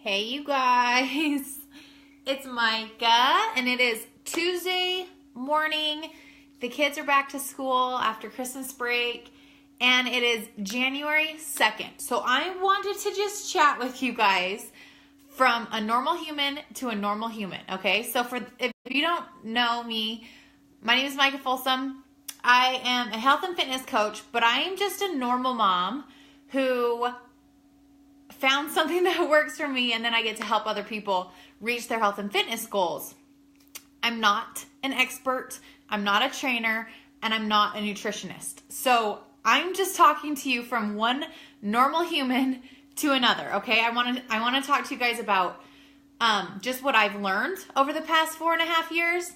Hey, you guys. It's Micah, and it is Tuesday morning. The kids are back to school after Christmas break, and it is January 2nd. So I wanted to just chat with you guys from a normal human to a normal human, okay? So if you don't know me, my name is Micah Folsom. I am a health and fitness coach, but I am just a normal mom who found something that works for me, and then I get to help other people reach their health and fitness goals. I'm not an expert, I'm not a trainer, and I'm not a nutritionist. So I'm just talking to you from one normal human to another, okay? I want to talk to you guys about just what I've learned over the past 4.5 years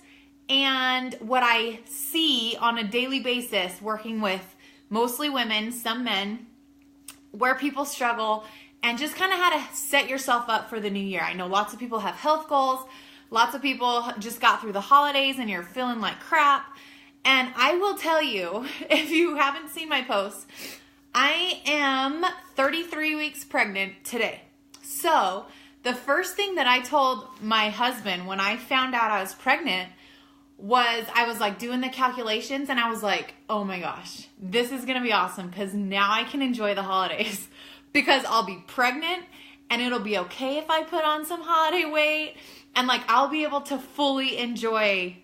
and what I see on a daily basis working with mostly women, some men, where people struggle, and just kind of how to set yourself up for the new year. I know lots of people have health goals. Lots of people just got through the holidays and you're feeling like crap. And I will tell you, if you haven't seen my posts, I am 33 weeks pregnant today. So the first thing that I told my husband when I found out I was pregnant was I was like doing the calculations, and I was like, oh my gosh, this is going to be awesome because now I can enjoy the holidays. Because I'll be pregnant and it'll be okay if I put on some holiday weight, and like I'll be able to fully enjoy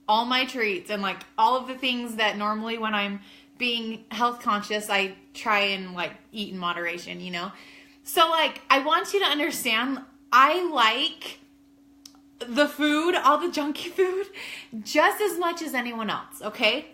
all my treats and like all of the things that normally when I'm being health conscious I try and like eat in moderation, you know? So like I want you to understand, I like the food, all the junky food, just as much as anyone else, okay?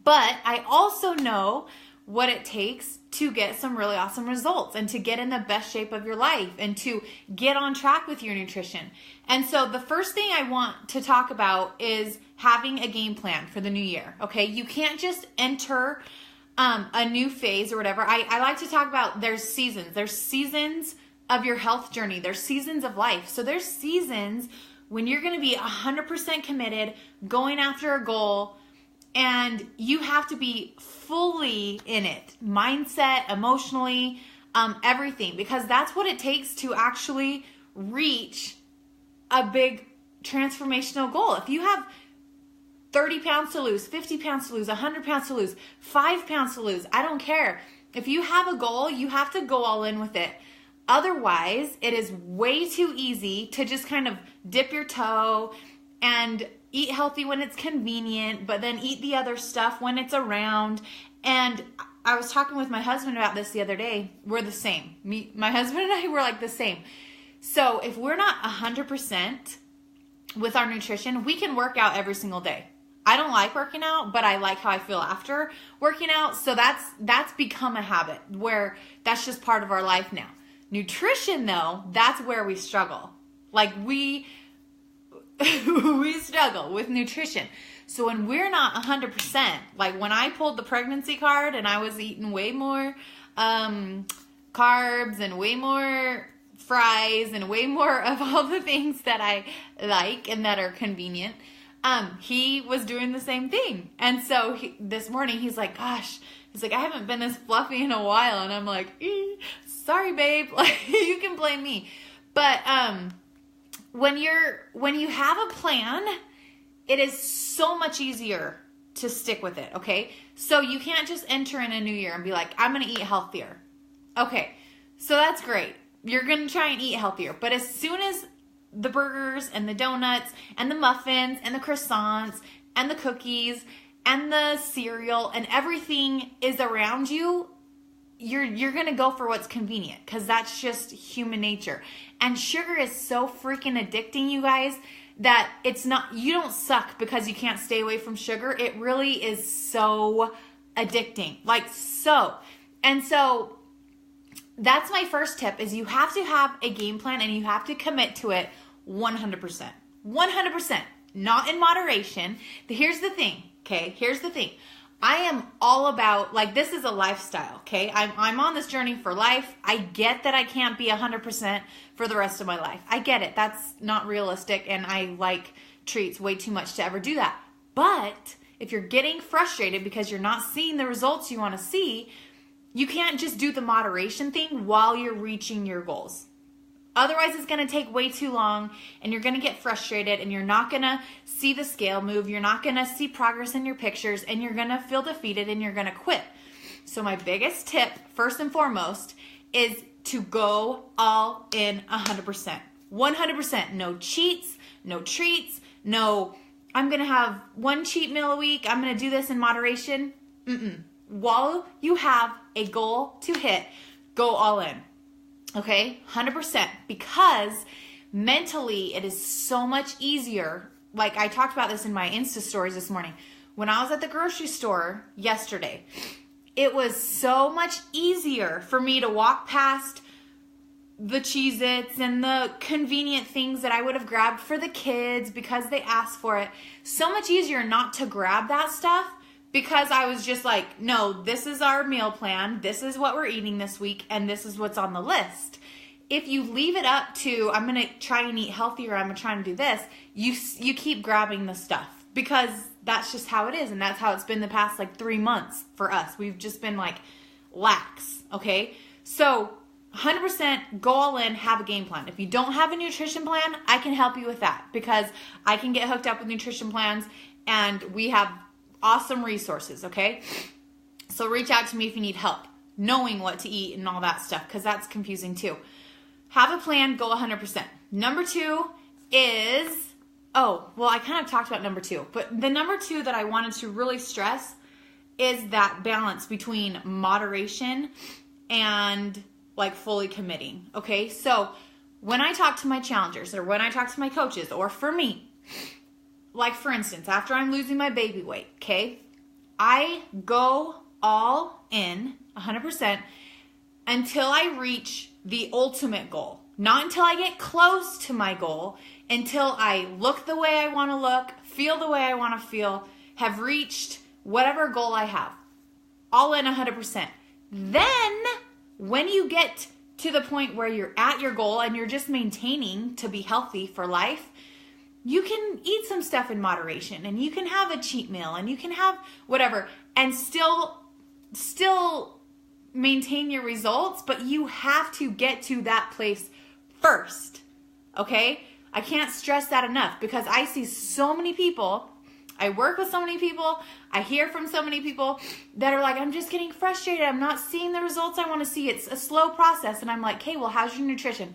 But I also know what it takes to get some really awesome results and to get in the best shape of your life and to get on track with your nutrition. And so the first thing I want to talk about is having a game plan for the new year, okay? You can't just enter a new phase or whatever. I like to talk about there's seasons. There's seasons of your health journey. There's seasons of life. So there's seasons when you're going to be 100% committed, going after a goal, and you have to be fully in it, mindset, emotionally, everything, because that's what it takes to actually reach a big transformational goal. If you have 30 pounds to lose, 50 pounds to lose, 100 pounds to lose, 5 pounds to lose, I don't care. If you have a goal, you have to go all in with it. Otherwise, it is way too easy to just kind of dip your toe and eat healthy when it's convenient, but then eat the other stuff when it's around. And I was talking with my husband about this the other day. We're the same. My husband and I were like the same. So if we're not 100% with our nutrition, we can work out every single day. I don't like working out, but I like how I feel after working out. So that's become a habit where that's just part of our life now. Nutrition though, that's where we struggle. Like we struggle with nutrition. So when we're not 100%, like when I pulled the pregnancy card and I was eating way more carbs and way more fries and way more of all the things that I like and that are convenient, he was doing the same thing. And so this morning he's like, gosh, he's like, I haven't been this fluffy in a while. And I'm like, sorry, babe. Like, you can blame me. But when you have a plan, it is so much easier to stick with it, okay? So you can't just enter in a new year and be like, I'm going to eat healthier. Okay, so that's great. You're going to try and eat healthier. But as soon as the burgers and the donuts and the muffins and the croissants and the cookies and the cereal and everything is around you, you're going to go for what's convenient because that's just human nature. And sugar is so freaking addicting, you guys, that it's not, you don't suck because you can't stay away from sugar. It really is so addicting, like so. And so that's my first tip is you have to have a game plan and you have to commit to it 100%. 100%, not in moderation. Here's the thing, okay? Here's the thing. I am all about, like, this is a lifestyle, okay? I'm on this journey for life. I get that I can't be 100% for the rest of my life. I get it. That's not realistic, and I like treats way too much to ever do that. But if you're getting frustrated because you're not seeing the results you want to see, you can't just do the moderation thing while you're reaching your goals. Otherwise, it's going to take way too long and you're going to get frustrated and you're not going to see the scale move. You're not going to see progress in your pictures and you're going to feel defeated and you're going to quit. So my biggest tip, first and foremost, is to go all in 100%. 100%. No cheats, no treats, no, I'm going to have one cheat meal a week. I'm going to do this in moderation. While you have a goal to hit, go all in. Okay, 100%, because mentally it is so much easier. Like I talked about this in my Insta stories this morning. When I was at the grocery store yesterday, it was so much easier for me to walk past the Cheez-Its and the convenient things that I would have grabbed for the kids because they asked for it. So much easier not to grab that stuff because I was just like, no, this is our meal plan. This is what we're eating this week, and this is what's on the list. If you leave it up to, I'm going to try and eat healthier, I'm going to try and do this, you keep grabbing the stuff because that's just how it is, and that's how it's been the past like 3 months for us. We've just been like lax, okay? So 100% go all in, have a game plan. If you don't have a nutrition plan, I can help you with that because I can get hooked up with nutrition plans, and we have awesome resources, okay? So reach out to me if you need help knowing what to eat and all that stuff because that's confusing too. Have a plan, go 100%. Number 2 is, I kind of talked about number 2, but the number 2 that I wanted to really stress is that balance between moderation and like fully committing, okay? So when I talk to my challengers or when I talk to my coaches or for me, like for instance, after I'm losing my baby weight, okay, I go all in 100% until I reach the ultimate goal. Not until I get close to my goal, until I look the way I want to look, feel the way I want to feel, have reached whatever goal I have. All in 100%. Then, when you get to the point where you're at your goal and you're just maintaining to be healthy for life, you can eat some stuff in moderation and you can have a cheat meal and you can have whatever and still maintain your results, but you have to get to that place first, okay? I can't stress that enough because I see so many people, I work with so many people, I hear from so many people that are like, I'm just getting frustrated, I'm not seeing the results I want to see, it's a slow process, and I'm like, okay, well, how's your nutrition?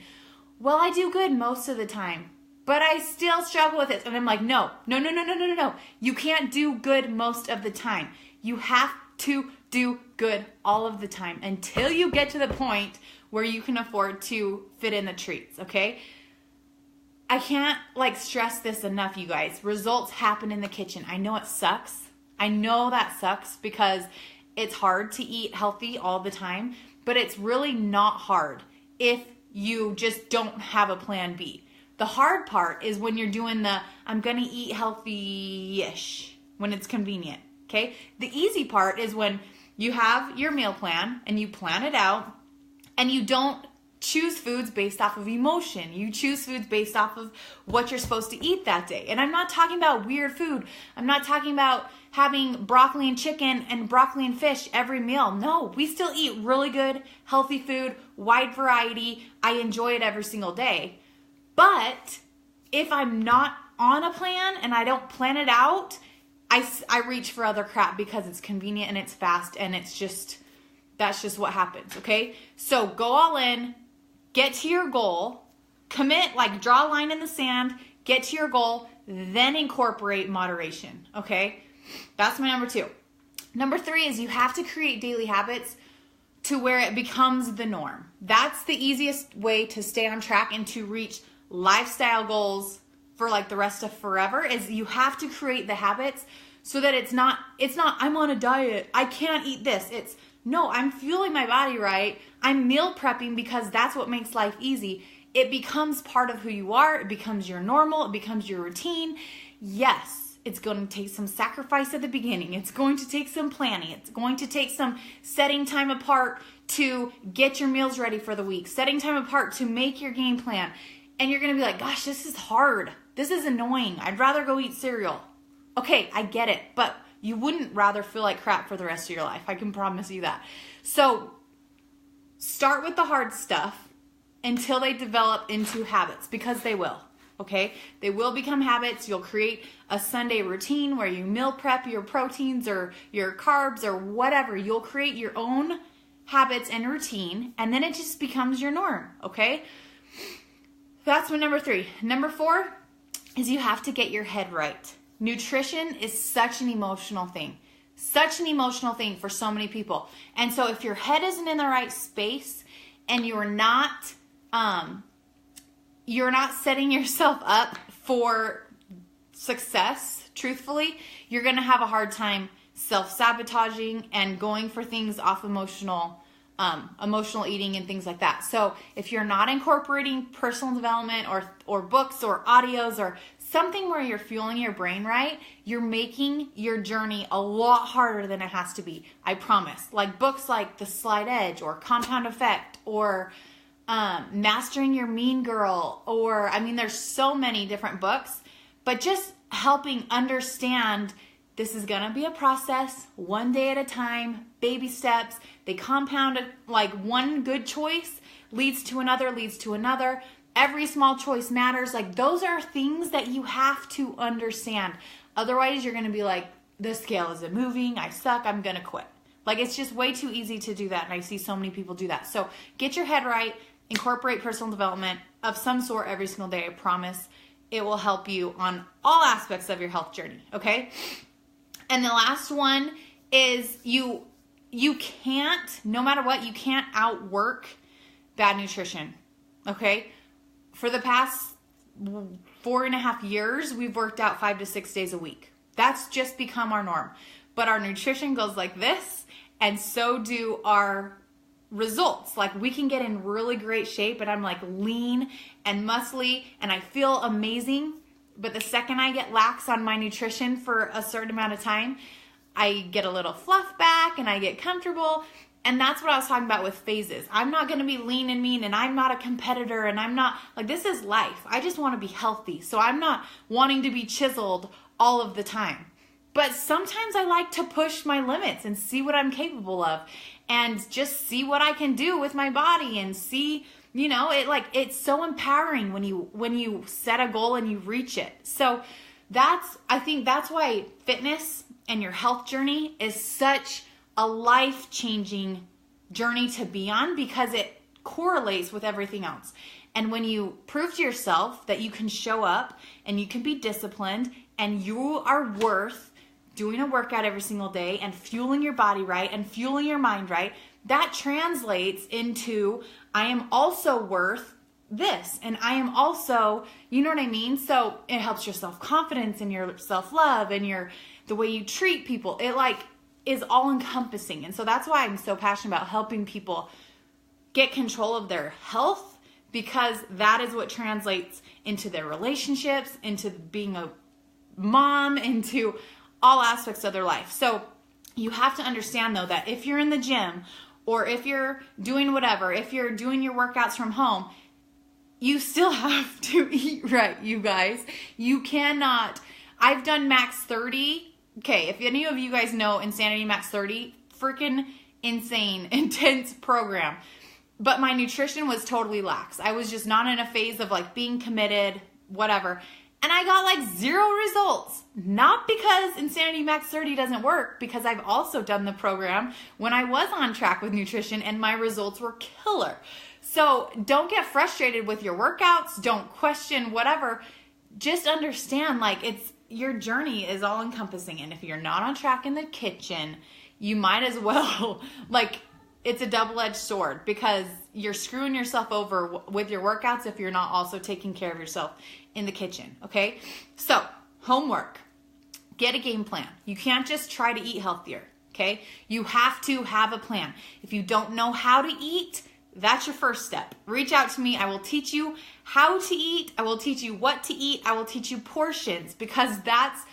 Well, I do good most of the time, but I still struggle with it, and I'm like, no, you can't do good most of the time. You have to do good all of the time until you get to the point where you can afford to fit in the treats, okay? I can't stress this enough, you guys. Results happen in the kitchen. I know it sucks. I know that sucks because it's hard to eat healthy all the time, but it's really not hard if you just don't have a plan B. The hard part is when you're doing the, I'm gonna eat healthy-ish, when it's convenient, okay? The easy part is when you have your meal plan and you plan it out and you don't choose foods based off of emotion. You choose foods based off of what you're supposed to eat that day. And I'm not talking about weird food. I'm not talking about having broccoli and chicken and broccoli and fish every meal. No, we still eat really good, healthy food, wide variety. I enjoy it every single day. But if I'm not on a plan and I don't plan it out, I reach for other crap because it's convenient and it's fast and that's just what happens, okay? So go all in, get to your goal, commit, draw a line in the sand, get to your goal, then incorporate moderation, okay? That's my number 2. Number 3 is you have to create daily habits to where it becomes the norm. That's the easiest way to stay on track and to reach lifestyle goals for the rest of forever is you have to create the habits so that it's not I'm on a diet, I can't eat this. It's no, I'm fueling my body right. I'm meal prepping because that's what makes life easy. It becomes part of who you are. It becomes your normal. It becomes your routine. Yes, it's going to take some sacrifice at the beginning. It's going to take some planning. It's going to take some setting time apart to get your meals ready for the week, setting time apart to make your game plan. And you're going to be like, gosh, this is hard. This is annoying. I'd rather go eat cereal. Okay, I get it, but you wouldn't rather feel like crap for the rest of your life. I can promise you that. So start with the hard stuff until they develop into habits, because they will. Okay, they will become habits. You'll create a Sunday routine where you meal prep your proteins or your carbs or whatever. You'll create your own habits and routine, and then it just becomes your norm. Okay, that's what number 3. Number 4 is you have to get your head right. Nutrition is such an emotional thing. Such an emotional thing for so many people. And so if your head isn't in the right space and you're not setting yourself up for success, truthfully, you're going to have a hard time self-sabotaging and going for things off emotional eating and things like that. So if you're not incorporating personal development or books or audios or something where you're fueling your brain right, you're making your journey a lot harder than it has to be. I promise. Like books like The Slight Edge or Compound Effect or Mastering Your Mean Girl, or there's so many different books, but just helping understand this is going to be a process, one day at a time, baby steps. They compound it, like one good choice leads to another. Every small choice matters. Like those are things that you have to understand. Otherwise, you're going to be like, the scale isn't moving. I suck. I'm going to quit. Like it's just way too easy to do that. And I see so many people do that. So get your head right. Incorporate personal development of some sort every single day. I promise it will help you on all aspects of your health journey. Okay. And the last one is you can't, no matter what, you can't outwork bad nutrition. Okay. For the past 4.5 years, we've worked out 5 to 6 days a week. That's just become our norm. But our nutrition goes like this, and so do our results. Like we can get in really great shape, and I'm like lean and muscly, and I feel amazing. But the second I get lax on my nutrition for a certain amount of time, I get a little fluff back and I get comfortable. And that's what I was talking about with phases. I'm not going to be lean and mean, and I'm not a competitor, and I'm not, like, this is life. I just want to be healthy. So I'm not wanting to be chiseled all of the time. But sometimes I like to push my limits and see what I'm capable of and just see what I can do with my body and see, it's so empowering when you set a goal and you reach it. So I think that's why fitness and your health journey is such a life-changing journey to be on, because it correlates with everything else. And when you prove to yourself that you can show up and you can be disciplined and you are worth doing a workout every single day and fueling your body right and fueling your mind right, that translates into I am also worth this, and I am also, you know what I mean? So it helps your self-confidence and your self-love and the way you treat people. It is all encompassing. And so that's why I'm so passionate about helping people get control of their health, because that is what translates into their relationships, into being a mom, into all aspects of their life. So you have to understand though that if you're in the gym or if you're doing whatever, if you're doing your workouts from home, you still have to eat right, you guys. You cannot. I've done max 30. Okay, if any of you guys know Insanity Max 30, freaking insane, intense program. But my nutrition was totally lax. I was just not in a phase of like being committed, whatever. And I got like 0 results. Not because Insanity Max 30 doesn't work, because I've also done the program when I was on track with nutrition and my results were killer. So don't get frustrated with your workouts. Don't question whatever. Just understand your journey is all encompassing. And if you're not on track in the kitchen, you might as well, it's a double-edged sword, because you're screwing yourself over with your workouts if you're not also taking care of yourself in the kitchen. Okay. So homework, get a game plan. You can't just try to eat healthier. Okay. You have to have a plan. If you don't know how to eat, that's your first step. Reach out to me. I will teach you how to eat. I will teach you what to eat. I will teach you portions, because that's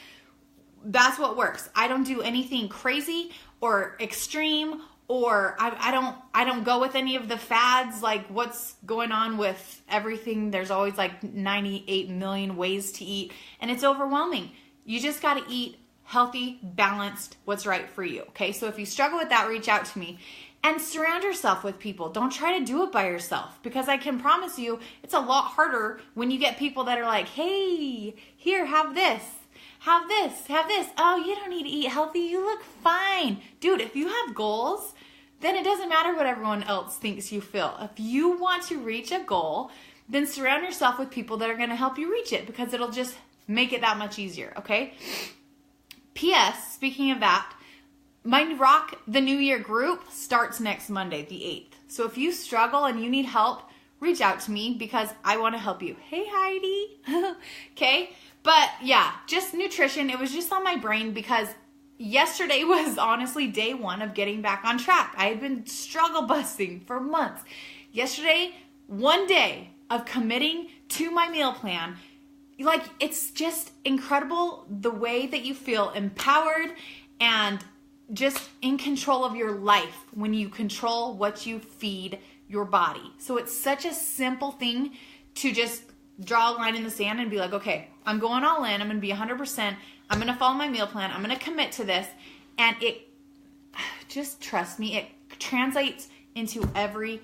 what works. I don't do anything crazy or extreme, or I don't go with any of the fads, like what's going on with everything. There's always like 98 million ways to eat, and it's overwhelming. You just got to eat healthy, balanced, what's right for you. Okay. So if you struggle with that, reach out to me. And surround yourself with people. Don't try to do it by yourself, because I can promise you it's a lot harder when you get people that are like, hey, here, have this. Have this, have this. Oh, you don't need to eat healthy. You look fine. Dude, if you have goals, then it doesn't matter what everyone else thinks you feel. If you want to reach a goal, then surround yourself with people that are going to help you reach it, because it'll just make it that much easier, okay? P.S., speaking of that, my Rock the New Year group starts next Monday, the 8th. So if you struggle and you need help, reach out to me, because I want to help you. Hey, Heidi. Okay? But yeah, just nutrition. It was just on my brain because yesterday was honestly day one of getting back on track. I had been struggle busting for months. Yesterday, one day of committing to my meal plan. Like, it's just incredible the way that you feel empowered and just in control of your life when you control what you feed your body. So it's such a simple thing to just draw a line in the sand and be like, okay, I'm going all in. I'm going to be 100%. I'm going to follow my meal plan. I'm going to commit to this. And it, just trust me, it translates into every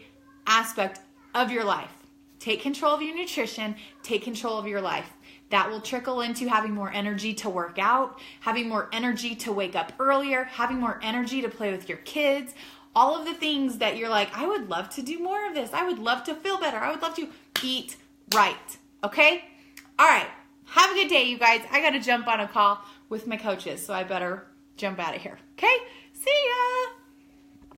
aspect of your life. Take control of your nutrition. Take control of your life. That will trickle into having more energy to work out, having more energy to wake up earlier, having more energy to play with your kids. All of the things that you're like, I would love to do more of this. I would love to feel better. I would love to eat right. Okay? All right. Have a good day, you guys. I got to jump on a call with my coaches, so I better jump out of here. Okay? See ya.